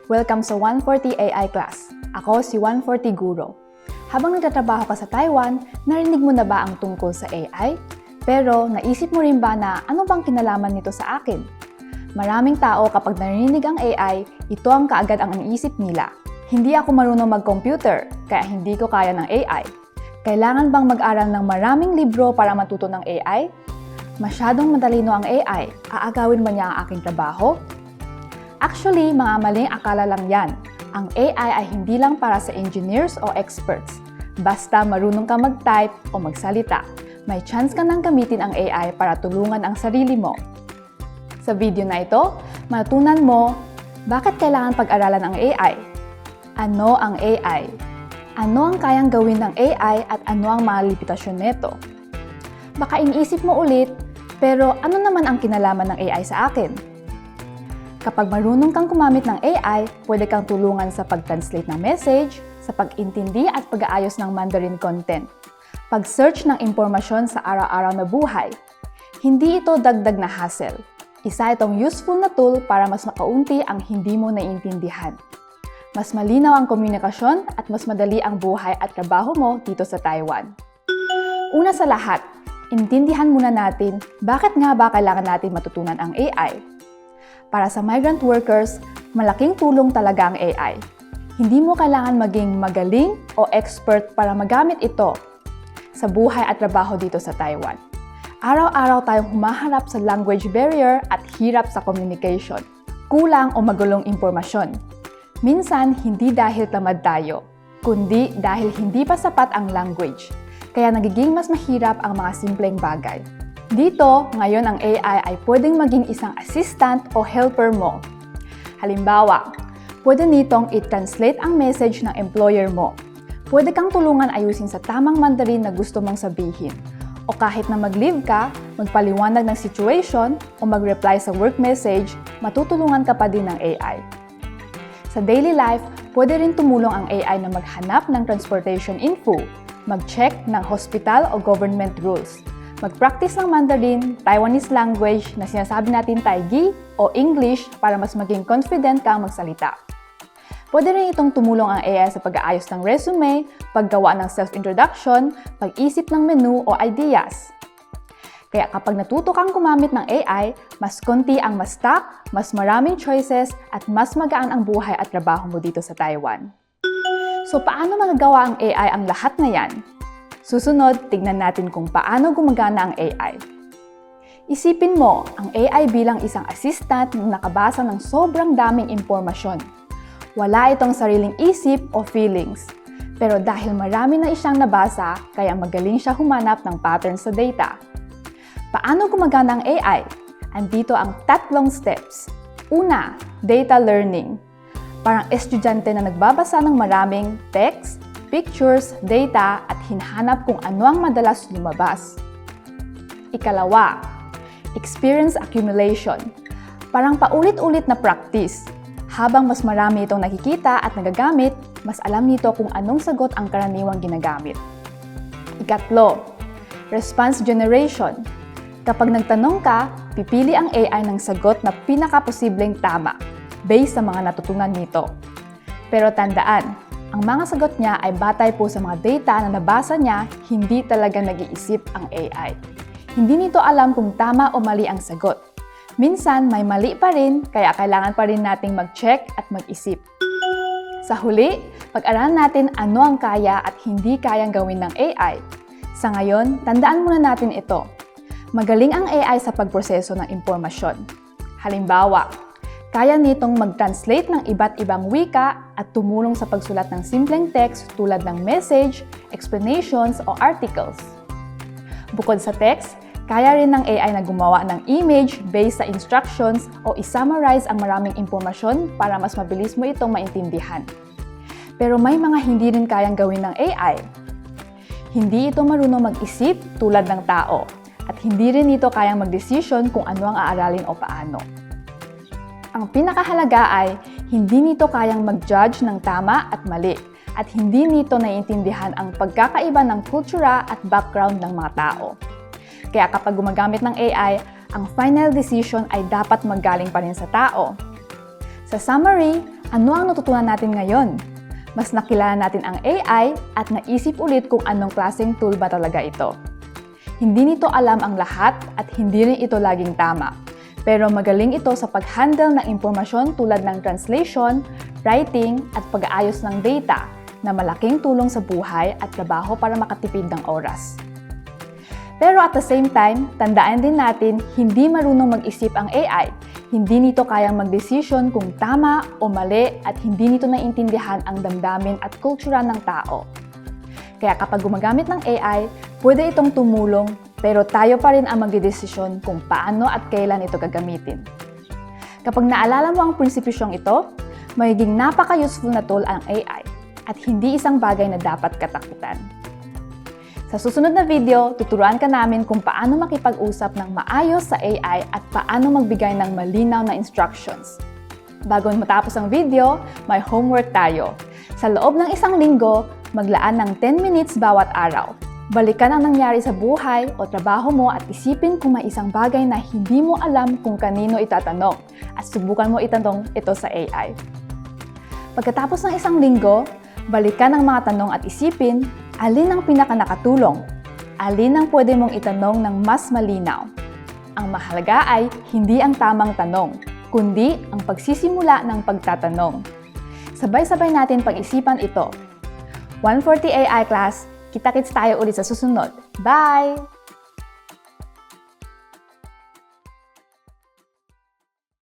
Welcome sa 140 AI class. Ako si 140 Guro. Habang nagtatrabaho ka sa Taiwan, narinig mo na ba ang tungkol sa AI? Pero naisip mo rin ba na ano bang kinalaman nito sa akin? Maraming tao kapag narinig ang AI, ito ang kaagad ang iniisip nila. Hindi ako marunong mag-computer, kaya hindi ko kaya ng AI. Kailangan bang mag-aral ng maraming libro para matuto ng AI? Masyadong madalino ang AI, aagawin ba niya ang aking trabaho? Actually, mga maling akala lang yan. Ang AI ay hindi lang para sa engineers o experts. Basta marunong ka mag-type o magsalita, may chance ka nang gamitin ang AI para tulungan ang sarili mo. Sa video na ito, matutunan mo bakit kailangan pag-aralan ang AI? Ano ang AI? Ano ang kayang gawin ng AI at ano ang mga limitasyon nito? Baka iniisip mo ulit, pero ano naman ang kinalaman ng AI sa akin? Kapag marunong kang gumamit ng AI, pwede kang tulungan sa pag-translate ng message, sa pag-intindi at pag-aayos ng Mandarin content, pag-search ng impormasyon sa araw-araw na buhay. Hindi ito dagdag na hassle. Isa itong useful na tool para mas makaunti ang hindi mo naiintindihan. Mas malinaw ang komunikasyon at mas madali ang buhay at trabaho mo dito sa Taiwan. Una sa lahat, intindihan muna natin bakit nga ba kailangan natin matutunan ang AI. Para sa migrant workers, malaking tulong talaga ang AI. Hindi mo kailangan maging magaling o expert para magamit ito sa buhay at trabaho dito sa Taiwan. Araw-araw tayong humaharap sa language barrier at hirap sa communication, kulang o magulong impormasyon. Minsan, hindi dahil tamad tayo, kundi dahil hindi pa sapat ang language, kaya nagiging mas mahirap ang mga simpleng bagay. Dito, ngayon ang AI ay pwedeng maging isang assistant o helper mo. Halimbawa, pwede nitong i-translate ang message ng employer mo. Pwede kang tulungan ayusin sa tamang Mandarin na gusto mong sabihin. O kahit na mag-leave ka, magpaliwanag ng situation o mag-reply sa work message, matutulungan ka pa din ng AI. Sa daily life, pwede rin tumulong ang AI na maghanap ng transportation info, mag-check ng hospital o government rules, mag-practice ng Mandarin, Taiwanese language na sinasabi natin Taigi o English para mas maging confident kang magsalita. Pwede rin itong tumulong ang AI sa pag-aayos ng resume, paggawa ng self-introduction, pag-isip ng menu o ideas. Kaya kapag natuto kang gumamit ng AI, mas konti ang ma-stuck, mas maraming choices, at mas magaan ang buhay at trabaho mo dito sa Taiwan. So paano magagawa ang AI ang lahat na yan? Susunod, tignan natin kung paano gumagana ang AI. Isipin mo ang AI bilang isang assistant na nakabasa ng sobrang daming impormasyon. Wala itong sariling isip o feelings. Pero dahil marami na siyang nabasa, kaya magaling siya humanap ng patterns sa data. Paano gumagana ang AI? Andito ang 3 steps. Una, data learning. Parang estudyante na nagbabasa ng maraming text, pictures, data, at hinahanap kung ano ang madalas lumabas. Ikalawa, experience accumulation. Parang paulit-ulit na practice. Habang mas marami itong nakikita at nagagamit, mas alam nito kung anong sagot ang karaniwang ginagamit. Ikatlo, response generation. Kapag nagtanong ka, pipili ang AI ng sagot na pinakaposibleng tama based sa mga natutunan nito. Pero tandaan, ang mga sagot niya ay batay po sa mga data na nabasa niya, hindi talaga nag-iisip ang AI. Hindi nito alam kung tama o mali ang sagot. Minsan, may mali pa rin, kaya kailangan pa rin nating mag-check at mag-isip. Sa huli, pag-aralan natin ano ang kaya at hindi kayang gawin ng AI. Sa ngayon, tandaan muna natin ito. Magaling ang AI sa pagproseso ng impormasyon. Halimbawa, kaya nitong mag-translate ng iba't ibang wika at tumulong sa pagsulat ng simpleng text tulad ng message, explanations o articles. Bukod sa text, kaya rin ng AI na gumawa ng image based sa instructions o i-summarize ang maraming impormasyon para mas mabilis mo itong maintindihan. Pero may mga hindi rin kayang gawin ng AI. Hindi ito marunong mag-isip tulad ng tao at hindi rin ito kayang mag-desisyon kung ano ang aaralin o paano. Ang pinakahalaga ay hindi nito kayang mag-judge ng tama at mali at hindi nito naiintindihan ang pagkakaiba ng kultura at background ng mga tao. Kaya kapag gumagamit ng AI, ang final decision ay dapat maggaling pa rin sa tao. Sa summary, ano ang natutunan natin ngayon? Mas nakilala natin ang AI at naisip ulit kung anong klaseng tool ba talaga ito. Hindi nito alam ang lahat at hindi rin ito laging tama. Pero magaling ito sa pag-handle ng impormasyon tulad ng translation, writing at pag-aayos ng data na malaking tulong sa buhay at trabaho para makatipid ng oras. Pero at the same time, tandaan din natin hindi marunong mag-isip ang AI. Hindi nito kayang magdesisyon kung tama o mali at hindi nito naiintindihan ang damdamin at kultura ng tao. Kaya kapag gumagamit ng AI, pwede itong tumulong pero tayo pa rin ang magdedesisyon kung paano at kailan ito gagamitin. Kapag naalala mo ang prinsipisyong ito, magiging napaka-useful na tool ang AI at hindi isang bagay na dapat katakutan. Sa susunod na video, tuturuan ka namin kung paano makipag-usap ng maayos sa AI at paano magbigay ng malinaw na instructions. Bago matapos ang video, may homework tayo. Sa loob ng isang linggo, maglaan ng 10 minutes bawat araw. Balikan ang nangyari sa buhay o trabaho mo at isipin kung may isang bagay na hindi mo alam kung kanino itatanong at subukan mo itanong ito sa AI. Pagkatapos ng isang linggo, balikan ang mga tanong at isipin alin ang pinaka-nakatulong, alin ang pwede mong itanong ng mas malinaw. Ang mahalaga ay hindi ang tamang tanong, kundi ang pagsisimula ng pagtatanong. Sabay-sabay natin pag-isipan ito. 140 AI class, kita-kits tayo ulit sa susunod. Bye!